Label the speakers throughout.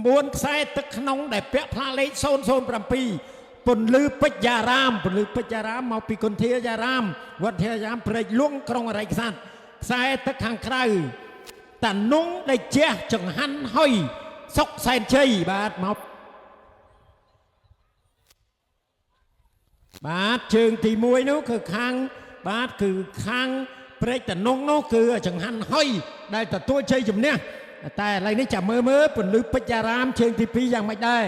Speaker 1: ม้วนខ្សែទឹកក្នុងដែលពាក់ផ្លាលេខ007ពន្លឺពេជ្រយារាមពន្លឺពេជ្រយារាមមកពីគុន្ធាយារាមវត្តធាយារាមព្រែកលួងក្រុងអរិយខ្សាត់ខ្សែទឹកខាងក្រៅតានុងដែលជះចង្ហាន់ហុយសុកសែនជ័យបាទមកបាទជើងទី1នោះគឺខាងបាទគឺខាងព្រែកតានុងនោះគឺចង្ហាន់ហុយដែលទទួលជ័យជំនះតែឥឡូវនេះចាំមើលពន្លឺពេជ្រយារាមជើងទី2យ៉ាងម៉េចដែរ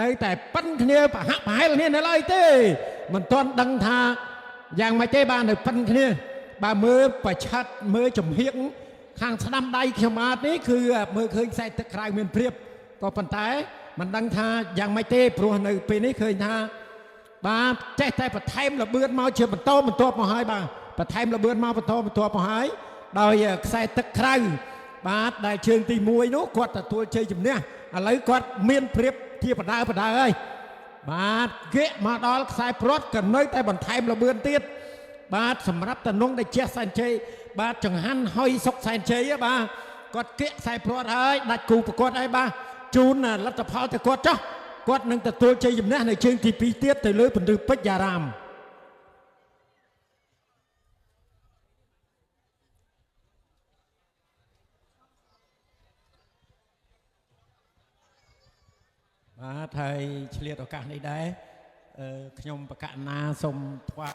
Speaker 1: នៅតែប៉ិនគ្នាប្រហាក់ប្រហែលគ្នានៅឡើយទេមិនទាន់ដឹងថាយ៉ាងម៉េចទេបាទនៅប៉ិនគ្នាបាទមើលប្រឆាត់មើលចំហៀងខាងស្ដាំដៃខ្ញុំបាទនេះគឺមើលឃើញខ្សែទឹកក្រៅមានព្រៀបក៏ប៉ុន្តែមិនដឹងថាយ៉ាងម៉េចទេព្រោះនៅពេលនេះឃើញថាបាទចេះតែបន្ថែមលបឿនមកជាបន្តបន្ទាប់មកហើយបាទបន្ថែមលបឿនមកបន្តបន្ទាប់មកហើយដោយខ្សែទឹកក្រៅបាទដែលជើងទី1នោះគាត់ទទួលជ័យជំនះឥឡូវគាត់មានព្រៀបជាបដាហើយបាទគេមកដល់ខ្សែព្រាត់ក៏នៅតែបន្ថែមលបឿនទៀតបាទសម្រាប់តំណងដែលជះសែនជ័យបាទចង្ហាន់ហុយសុកសែនជ័យបាទគាត់គៀកខ្សែព្រាត់ហើយដាច់គូប្រកួតហើយបាទជូនលទ្ធផលទៅគាត់ចុះគាត់នឹងទទួលជ័យជំនះនៅជើងទី2ទៀតទៅលើពន្លឺពេជ្រយារាមបាទហើយឆ្លៀតឱកាសនេះដែរខ្ញុំបកណ្ណាសូមថ្វាយ